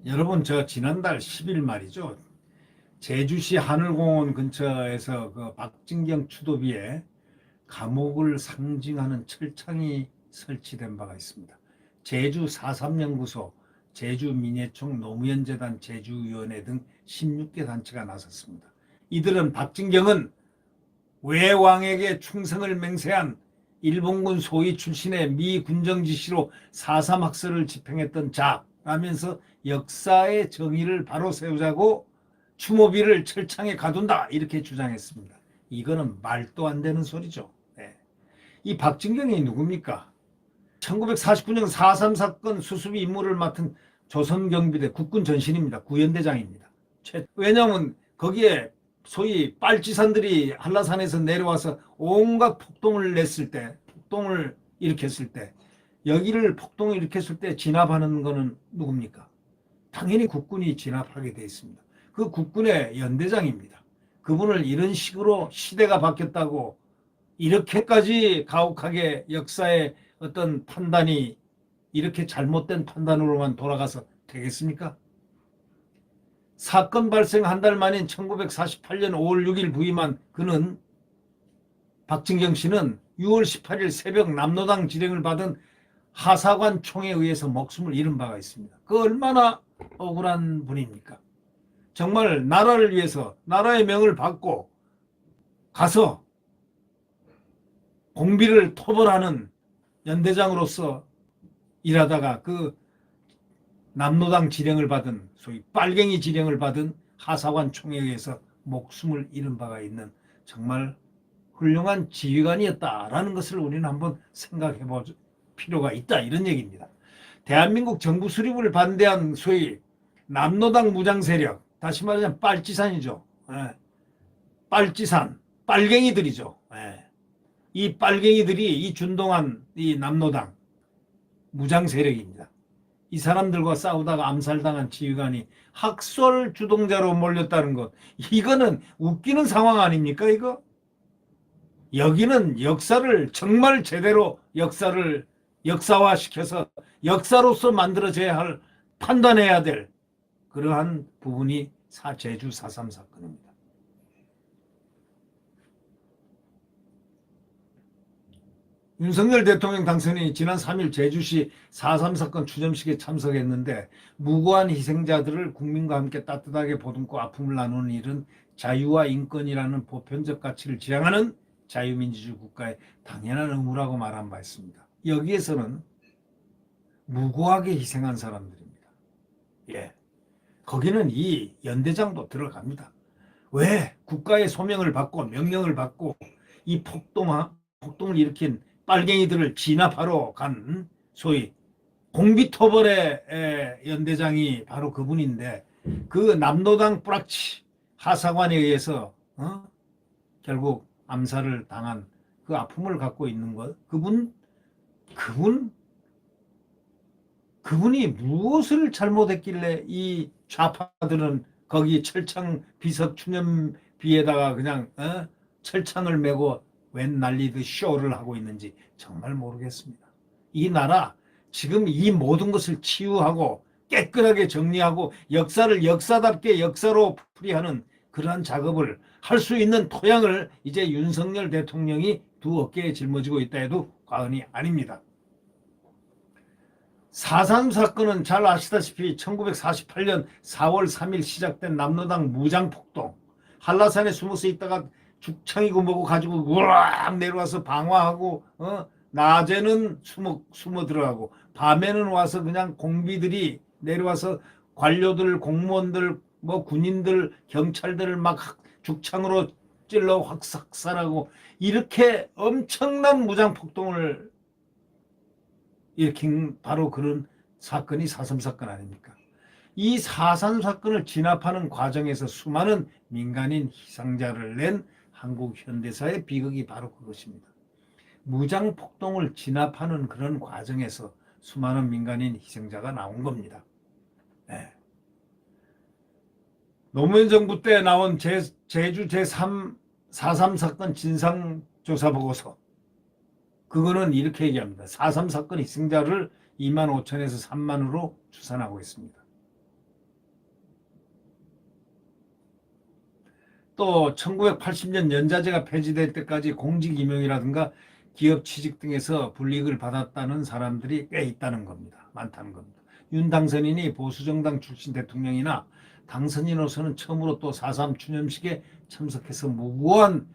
여러분, 저 지난달 10일 말이죠. 제주시 하늘공원 근처에서 그 박진경 추도비의 감옥을 상징하는 철창이 설치된 바가 있습니다. 제주 4.3연구소, 제주민예총, 노무현재단, 제주위원회 등 16개 단체가 나섰습니다. 이들은 박진경은 외왕에게 충성을 맹세한 일본군 소위 출신의 미 군정지시로 4.3 학살을 집행했던 자라면서 역사의 정의를 바로 세우자고 추모비를 철창에 가둔다 이렇게 주장했습니다. 이거는 말도 안 되는 소리죠. 네. 이 박진경이 누굽니까? 1949년 4.3 사건 수습 임무를 맡은 조선경비대 국군 전신입니다. 구연대장입니다. 왜냐하면 거기에 소위 빨치산들이 한라산에서 내려와서 온갖 폭동을 냈을 때, 폭동을 일으켰을 때, 여기를 폭동을 일으켰을 때 진압하는 거는 누굽니까? 당연히 국군이 진압하게 되어 있습니다. 그 국군의 연대장입니다. 그분을 이런 식으로 시대가 바뀌었다고 이렇게까지 가혹하게 역사의 어떤 판단이 이렇게 잘못된 판단으로만 돌아가서 되겠습니까? 사건 발생 한 달 만인 1948년 5월 6일 부임한 그는, 박진경 씨는 6월 18일 새벽 남로당 지령을 받은 하사관 총에 의해서 목숨을 잃은 바가 있습니다. 그 얼마나 억울한 분입니까? 정말 나라를 위해서 나라의 명을 받고 가서 공비를 토벌하는 연대장으로서 일하다가 그 남로당 지령을 받은, 소위 빨갱이 지령을 받은 하사관 총에 의해서 목숨을 잃은 바가 있는 정말 훌륭한 지휘관이었다라는 것을 우리는 한번 생각해 볼 필요가 있다, 이런 얘기입니다. 대한민국 정부 수립을 반대한 소위 남로당 무장세력, 다시 말하자면 빨치산이죠. 예. 빨치산, 빨갱이들이죠. 예. 이 빨갱이들이 이 준동한 이 남로당 무장세력입니다. 이 사람들과 싸우다가 암살당한 지휘관이 학살 주동자로 몰렸다는 것, 이거는 웃기는 상황 아닙니까? 이거 여기는 역사를 정말 제대로 역사화시켜서 역사로서 만들어져야 할, 판단해야 될 그러한 부분이 제주 4.3 사건입니다. 윤석열 대통령 당선인이 지난 3일 제주시 4.3 사건 추념식에 참석했는데, 무고한 희생자들을 국민과 함께 따뜻하게 보듬고 아픔을 나누는 일은 자유와 인권이라는 보편적 가치를 지향하는 자유민주주의 국가의 당연한 의무라고 말한 바 있습니다. 여기에서는 무고하게 희생한 사람들입니다. 예. 거기는 이 연대장도 들어갑니다. 왜? 국가의 소명을 받고 명령을 받고 이 폭동을 일으킨 빨갱이들을 진압하러 간 소위 공비토벌의 연대장이 바로 그분인데, 그 남로당 뿌락치 하사관에 의해서 결국 암살을 당한 그 아픔을 갖고 있는 것, 그분이 무엇을 잘못했길래 이 좌파들은 거기 철창 비석 추념비에다가 그냥 철창을 메고 웬 난리듯 쇼를 하고 있는지 정말 모르겠습니다. 이 나라 지금 이 모든 것을 치유하고 깨끗하게 정리하고 역사를 역사답게 역사로 풀이하는 그러한 작업을 할 수 있는 토양을 이제 윤석열 대통령이 두 어깨에 짊어지고 있다 해도 과언이 아닙니다. 4.3 사건은 잘 아시다시피 1948년 4월 3일 시작된 남로당 무장폭동, 한라산에 숨어서 있다가 죽창이고 뭐고 가지고 우락 내려와서 방화하고 낮에는 숨어 들어가고 밤에는 와서 그냥 공비들이 내려와서 관료들, 공무원들, 뭐 군인들, 경찰들을 막 죽창으로 찔러 확삭살하고, 이렇게 엄청난 무장폭동을 일으킨 바로 그런 사건이 4.3 사건 아닙니까? 이 4.3 사건을 진압하는 과정에서 수많은 민간인 희생자를 낸 한국 현대사의 비극이 바로 그것입니다. 무장폭동을 진압하는 그런 과정에서 수많은 민간인 희생자가 나온 겁니다. 네. 노무현 정부 때 나온 제주 제3 4.3 사건 진상조사 보고서, 그거는 이렇게 얘기합니다. 4.3 사건 희생자를 2만 5천에서 3만으로 추산하고 있습니다. 또 1980년 연자제가 폐지될 때까지 공직 임용이라든가 기업 취직 등에서 불이익을 받았다는 사람들이 꽤 있다는 겁니다. 많다는 겁니다. 윤 당선인이 보수정당 출신 대통령이나 당선인으로서는 처음으로 또 4.3 추념식에 참석해서 무고한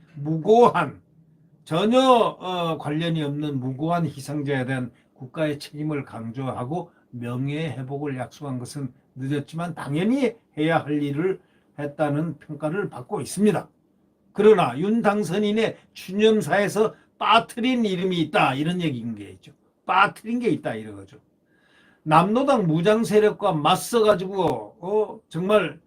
전혀 관련이 없는 무고한 희생자에 대한 국가의 책임을 강조하고 명예의 회복을 약속한 것은 늦었지만 당연히 해야 할 일을 했다는 평가를 받고 있습니다. 그러나 윤 당선인의 추념사에서 빠뜨린 이름이 있다 이런 얘기인 게죠. 빠뜨린 게 있다 이러죠. 남노당 무장 세력과 맞서 가지고 정말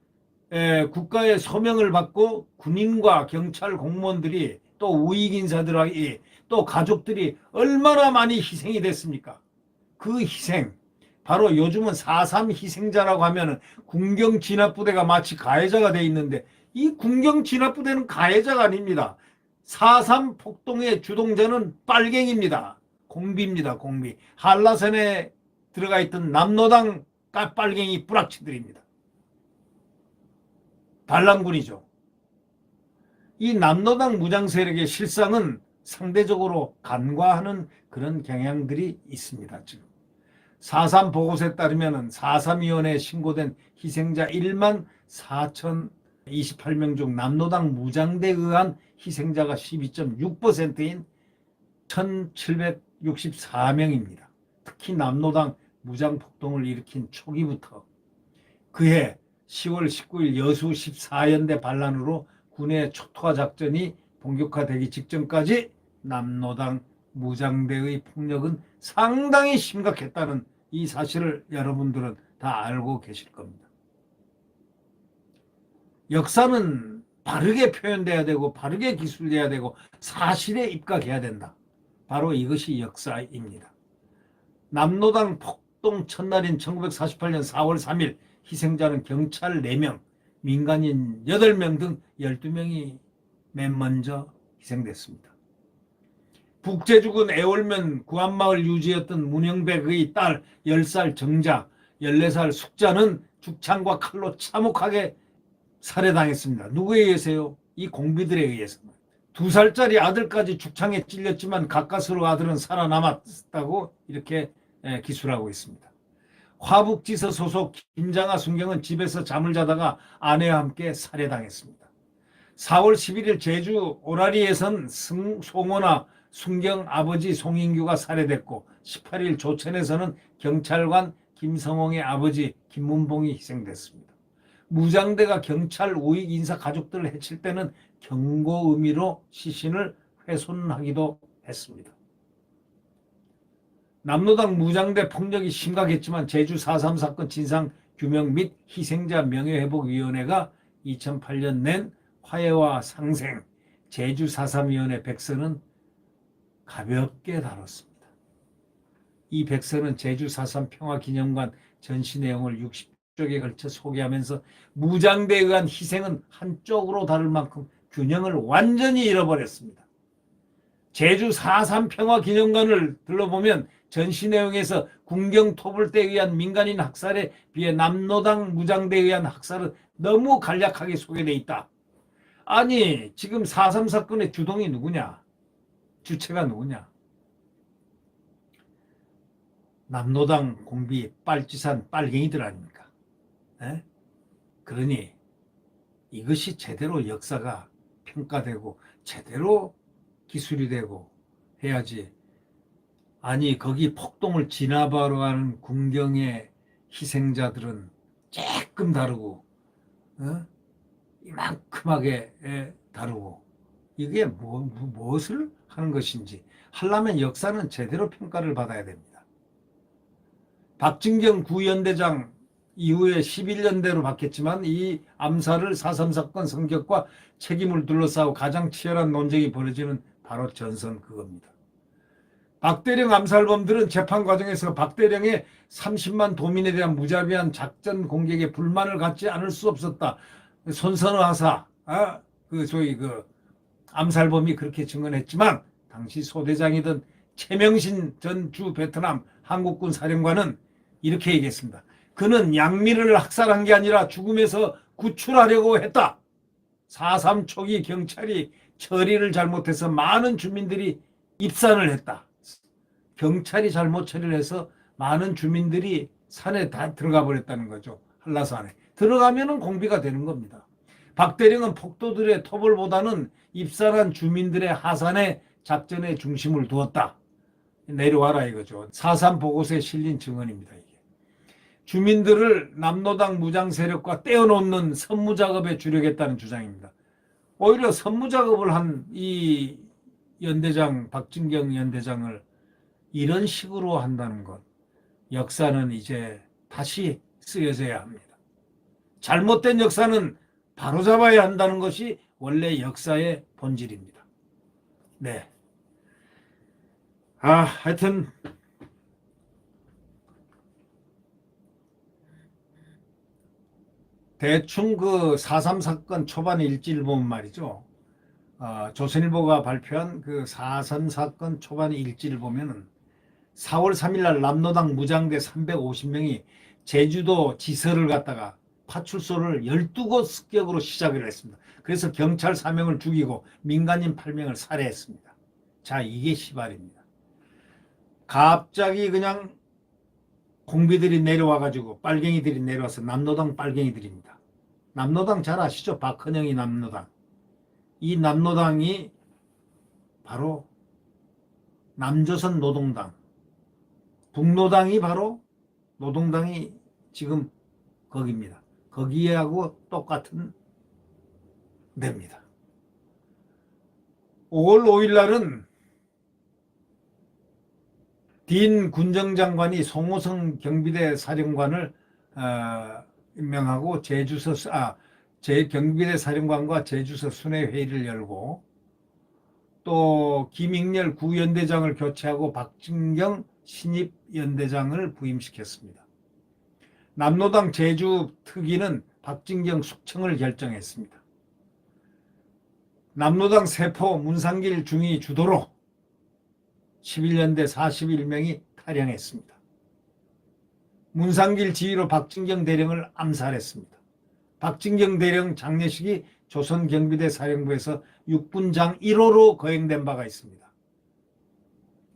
국가의 소명을 받고 군인과 경찰 공무원들이 또 우익 인사들이 또 가족들이 얼마나 많이 희생이 됐습니까? 그 희생 바로 요즘은 4.3 희생자라고 하면은 군경진압부대가 마치 가해자가 돼 있는데 이 군경진압부대는 가해자가 아닙니다. 4.3 폭동의 주동자는 빨갱입니다. 공비입니다. 공비. 한라산에 들어가 있던 남노당 빨갱이 뿌락치들입니다. 반란군이죠. 이 남노당 무장세력의 실상은 상대적으로 간과하는 그런 경향들이 있습니다. 지금 4.3 보고서에 따르면 4.3위원회에 신고된 희생자 1만 4,028명 중 남노당 무장대에 의한 희생자가 12.6%인 1,764명입니다. 특히 남노당 무장폭동을 일으킨 초기부터 그해 10월 19일 여수 14연대 반란으로 군의 초토화 작전이 본격화되기 직전까지 남노당 무장대의 폭력은 상당히 심각했다는 이 사실을 여러분들은 다 알고 계실 겁니다. 역사는 바르게 표현돼야 되고 바르게 기술돼야 되고 사실에 입각해야 된다. 바로 이것이 역사입니다. 남노당 폭동 첫날인 1948년 4월 3일 희생자는 경찰 4명, 민간인 8명 등 12명이 맨 먼저 희생됐습니다. 북제주군 애월면 구안마을 유지였던 문영백의 딸 10살 정자, 14살 숙자는 죽창과 칼로 참혹하게 살해당했습니다. 누구에 의해서요? 이 공비들에 의해서. 2살짜리 아들까지 죽창에 찔렸지만 가까스로 아들은 살아남았다고 이렇게 기술하고 있습니다. 화북지서 소속 김장하 순경은 집에서 잠을 자다가 아내와 함께 살해당했습니다. 4월 11일 제주 오라리에선 송원아 순경 아버지 송인규가 살해됐고 18일 조천에서는 경찰관 김성홍의 아버지 김문봉이 희생됐습니다. 무장대가 경찰 우익 인사 가족들을 해칠 때는 경고 의미로 시신을 훼손하기도 했습니다. 남노당 무장대 폭력이 심각했지만 제주 4.3 사건 진상 규명 및 희생자 명예회복위원회가 2008년 낸 화해와 상생 제주 4.3위원회 백서는 가볍게 다뤘습니다. 이 백서는 제주 4.3 평화기념관 전시 내용을 60쪽에 걸쳐 소개하면서 무장대에 의한 희생은 한쪽으로 다를 만큼 균형을 완전히 잃어버렸습니다. 제주 4.3 평화기념관을 둘러보면 전시 내용에서 군경 토불대에 의한 민간인 학살에 비해 남노당 무장대에 의한 학살은 너무 간략하게 소개되어 있다. 아니 지금 4.3 사건의 주동이 누구냐? 주체가 누구냐? 남노당 공비 빨치산 빨갱이들 아닙니까? 에? 그러니 이것이 제대로 역사가 평가되고 제대로 기술이 되고 해야지. 아니 거기 폭동을 진압하러 가는 군경의 희생자들은 조금 다르고 이만큼하게 다르고 이게 무엇을 하는 것인지 하려면 역사는 제대로 평가를 받아야 됩니다. 박진경 구연대장 이후에 11년대로 바뀌었지만 이 암살을 4.3 사건 성격과 책임을 둘러싸고 가장 치열한 논쟁이 벌어지는 바로 전선 그겁니다. 박대령 암살범들은 재판 과정에서 박대령의 30만 도민에 대한 무자비한 작전 공격에 불만을 갖지 않을 수 없었다. 손선호 하사, 소위 암살범이 그렇게 증언했지만 당시 소대장이던 최명신 전 주 베트남 한국군 사령관은 이렇게 얘기했습니다. 그는 양미를 학살한 게 아니라 죽음에서 구출하려고 했다. 4.3 초기 경찰이 처리를 잘못해서 많은 주민들이 입산을 했다. 경찰이 잘못 처리를 해서 많은 주민들이 산에 다 들어가 버렸다는 거죠. 한라산에. 들어가면은 공비가 되는 겁니다. 박대령은 폭도들의 토벌보다는 입산한 주민들의 하산에 작전의 중심을 두었다. 내려와라 이거죠. 4.3 보고서에 실린 증언입니다. 이게. 주민들을 남노당 무장 세력과 떼어놓는 선무 작업에 주력했다는 주장입니다. 오히려 선무 작업을 한 이 연대장, 박진경 연대장을 이런 식으로 한다는 것, 역사는 이제 다시 쓰여져야 합니다. 잘못된 역사는 바로잡아야 한다는 것이 원래 역사의 본질입니다. 네. 하여튼 대충 그 4.3 사건 초반 일지를 보면 말이죠. 조선일보가 발표한 그 4.3 사건 초반 일지를 보면은 4월 3일 날 남노당 무장대 350명이 제주도 지서를 갖다가 파출소를 12곳 습격으로 시작을 했습니다. 그래서 경찰 4명을 죽이고 민간인 8명을 살해했습니다. 자, 이게 시발입니다. 갑자기 그냥 공비들이 내려와가지고 빨갱이들이 내려와서 남노당 빨갱이들입니다. 남노당 잘 아시죠? 박헌영이 남노당. 이 남노당이 바로 남조선 노동당. 북노당이 바로 노동당이 지금 거기입니다. 거기하고 똑같은 데입니다. 5월 5일 날은 딘 군정장관이 송호성 경비대 사령관을 임명하고 경비대 사령관과 제주서 순회회의를 열고 또 김익렬 구연대장을 교체하고 박진경 신입 연대장을 부임시켰습니다. 남노당 제주 특위는 박진경 숙청을 결정했습니다. 남노당 세포 문상길 중위 주도로 11년대 41명이 탈영했습니다. 문상길 지휘로 박진경 대령을 암살했습니다. 박진경 대령 장례식이 조선경비대 사령부에서 육군장 1호로 거행된 바가 있습니다.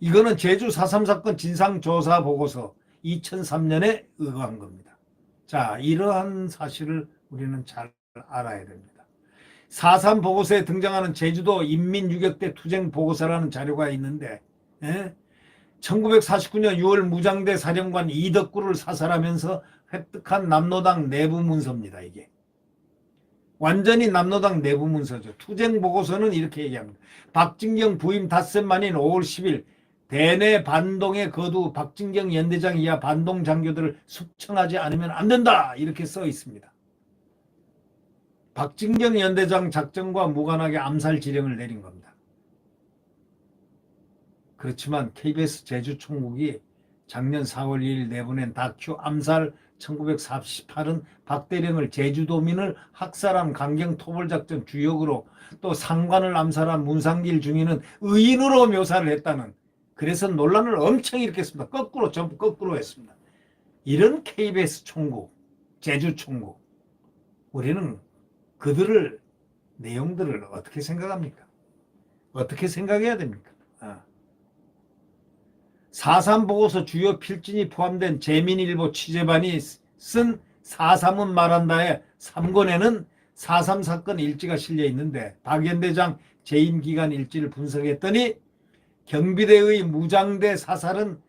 이거는 제주 4.3 사건 진상조사 보고서 2003년에 의거한 겁니다. 자, 이러한 사실을 우리는 잘 알아야 됩니다. 4.3 보고서에 등장하는 제주도 인민유격대 투쟁 보고서라는 자료가 있는데 1949년 6월 무장대 사령관 이덕구를 사살하면서 획득한 남노당 내부 문서입니다. 이게 완전히 남노당 내부 문서죠. 투쟁 보고서는 이렇게 얘기합니다. 박진경 부임 닷새 만인 5월 10일 대내 반동에 거두 박진경 연대장 이하 반동 장교들을 숙청하지 않으면 안 된다. 이렇게 써 있습니다. 박진경 연대장 작전과 무관하게 암살 지령을 내린 겁니다. 그렇지만 KBS 제주총국이 작년 4월 2일 내보낸 다큐 암살 1948은 박대령을 제주도민을 학살한 강경토벌작전 주역으로 또 상관을 암살한 문상길 중위는 의인으로 묘사를 했다는, 그래서 논란을 엄청 일으켰습니다. 전부 거꾸로 했습니다. 이런 KBS 총국, 제주총국, 우리는 그들을 내용들을 어떻게 생각합니까? 어떻게 생각해야 됩니까? 4.3 보고서 주요 필진이 포함된 재민일보 취재반이 쓴 4.3은 말한다의 3권에는 4.3 사건 일지가 실려 있는데 박연대장 재임 기간 일지를 분석했더니 경비대의 무장대 사살은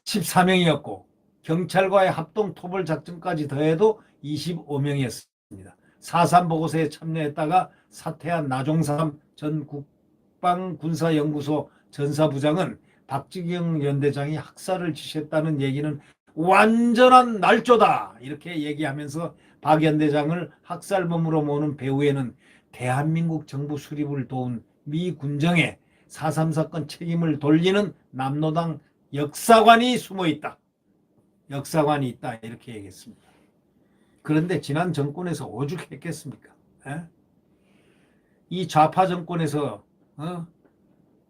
14명이었고 경찰과의 합동 토벌 작전까지 더해도 25명이었습니다. 4.3 보고서에 참여했다가 사퇴한 나종삼 전 국방군사연구소 전사부장은 박진경 연대장이 학살을 지시했다는 얘기는 완전한 날조다 이렇게 얘기하면서 박 연대장을 학살범으로 모는 배후에는 대한민국 정부 수립을 도운 미 군정에 4.3 사건 책임을 돌리는 남노당 역사관이 숨어있다. 역사관이 있다 이렇게 얘기했습니다. 그런데 지난 정권에서 오죽했겠습니까? 이 좌파 정권에서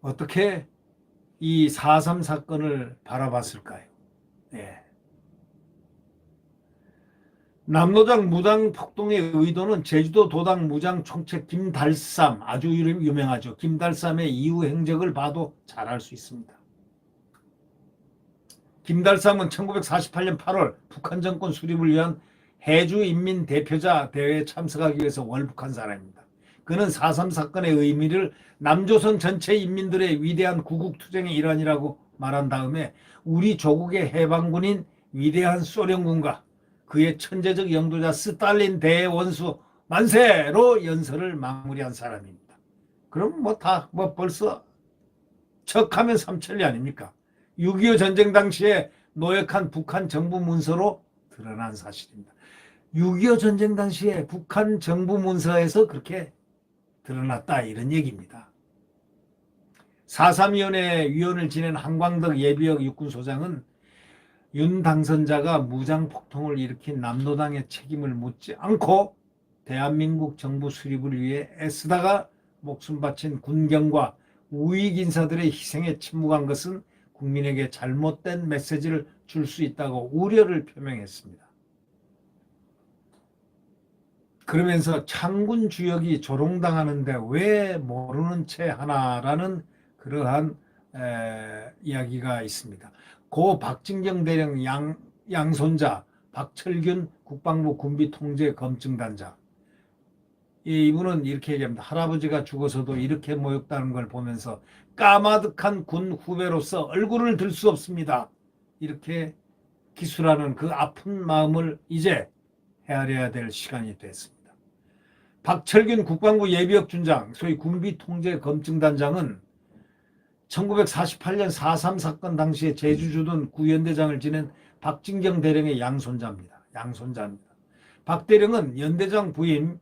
어떻게 이 4.3 사건을 바라봤을까요? 예. 남로당 무당 폭동의 의도는 제주도 도당 무장 총책 김달삼, 아주 유명하죠. 김달삼의 이후 행적을 봐도 잘 알 수 있습니다. 김달삼은 1948년 8월 북한 정권 수립을 위한 해주인민대표자 대회에 참석하기 위해서 월북한 사람입니다. 그는 4.3 사건의 의미를 남조선 전체 인민들의 위대한 구국투쟁의 일환이라고 말한 다음에 우리 조국의 해방군인 위대한 소련군과 그의 천재적 영도자 스탈린 대원수 만세로 연설을 마무리한 사람입니다. 그럼 벌써 척하면 삼천리 아닙니까? 6.25 전쟁 당시에 노획한 북한 정부 문서로 드러난 사실입니다. 6.25 전쟁 당시에 북한 정부 문서에서 그렇게 드러났다 이런 얘기입니다. 4.3위원회 위원을 지낸 한광덕 예비역 육군소장은 윤 당선자가 무장폭동을 일으킨 남로당의 책임을 묻지 않고 대한민국 정부 수립을 위해 애쓰다가 목숨 바친 군경과 우익 인사들의 희생에 침묵한 것은 국민에게 잘못된 메시지를 줄 수 있다고 우려를 표명했습니다. 그러면서 창군 주역이 조롱당하는데 왜 모르는 채 하나라는 그러한 이야기가 있습니다. 고 박진경 대령 양손자 박철균 국방부 군비통제검증단장, 이분은 이렇게 얘기합니다. 할아버지가 죽어서도 이렇게 모욕다는 걸 보면서 까마득한 군 후배로서 얼굴을 들 수 없습니다. 이렇게 기술하는 그 아픈 마음을 이제 헤아려야 될 시간이 됐습니다. 박철균 국방부 예비역 준장, 소위 군비통제검증단장은 1948년 4.3 사건 당시에 제주주둔 구연대장을 지낸 박진경 대령의 양손자입니다. 박 대령은 연대장 부임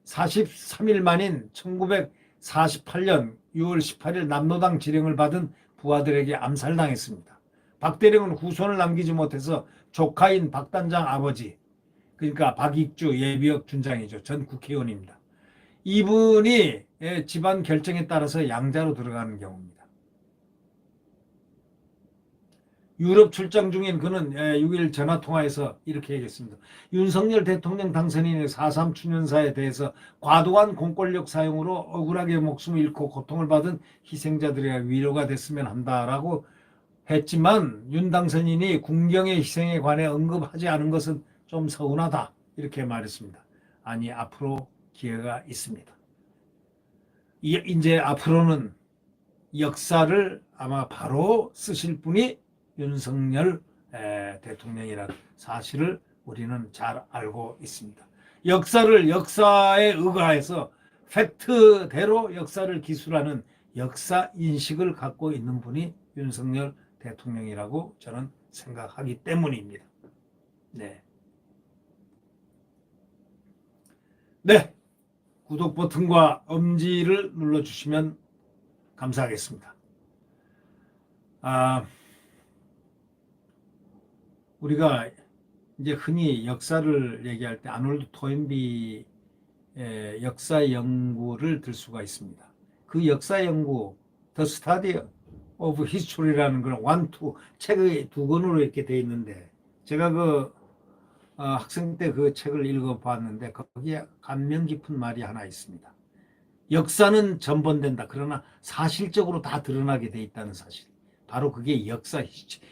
43일 만인 1948년 6월 18일 남로당 지령을 받은 부하들에게 암살당했습니다. 박 대령은 후손을 남기지 못해서 조카인 박 단장 아버지, 그러니까 박익주 예비역 준장이죠. 전 국회의원입니다. 이분이 집안 결정에 따라서 양자로 들어가는 경우입니다. 유럽 출장 중인 그는 6일 전화통화에서 이렇게 얘기했습니다. 윤석열 대통령 당선인의 4.3 추년사에 대해서 과도한 공권력 사용으로 억울하게 목숨을 잃고 고통을 받은 희생자들의 위로가 됐으면 한다라고 했지만 윤 당선인이 군경의 희생에 관해 언급하지 않은 것은 좀 서운하다 이렇게 말했습니다. 아니, 앞으로 기회가 있습니다. 이제 앞으로는 역사를 아마 바로 쓰실 분이 윤석열 대통령이라는 사실을 우리는 잘 알고 있습니다. 역사를 역사에 의거해서 팩트대로 역사를 기술하는 역사 인식을 갖고 있는 분이 윤석열 대통령이라고 저는 생각하기 때문입니다. 네. 구독 버튼과 엄지를 눌러주시면 감사하겠습니다. 우리가 이제 흔히 역사를 얘기할 때 아놀드 토인비 역사 연구를 들 수가 있습니다. 그 역사 연구, The Study of History라는 그런 책의 두 권으로 이렇게 되어 있는데, 제가 학생 때 그 책을 읽어봤는데 거기에 감명 깊은 말이 하나 있습니다. 역사는 전번된다. 그러나 사실적으로 다 드러나게 돼 있다는 사실. 바로 그게 역사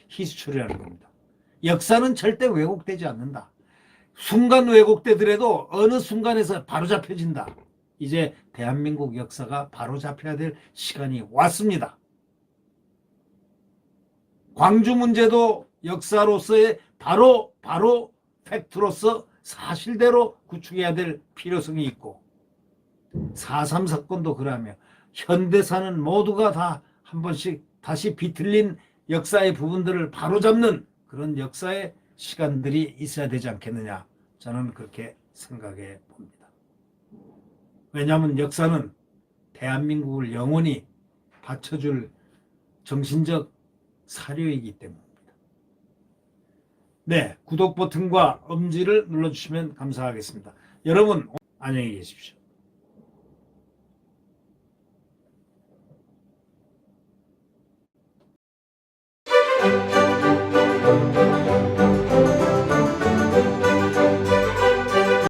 히스토리라는 겁니다. 역사는 절대 왜곡되지 않는다. 순간 왜곡되더라도 어느 순간에서 바로잡혀진다. 이제 대한민국 역사가 바로잡혀야 될 시간이 왔습니다. 광주 문제도 역사로서의 바로 팩트로서 사실대로 구축해야 될 필요성이 있고, 4.3 사건도 그러하며 현대사는 모두가 다 한 번씩 다시 비틀린 역사의 부분들을 바로잡는 그런 역사의 시간들이 있어야 되지 않겠느냐, 저는 그렇게 생각해 봅니다. 왜냐하면 역사는 대한민국을 영원히 받쳐줄 정신적 사료이기 때문입니다. 네, 구독 버튼과 엄지를 눌러주시면 감사하겠습니다. 여러분, 안녕히 계십시오.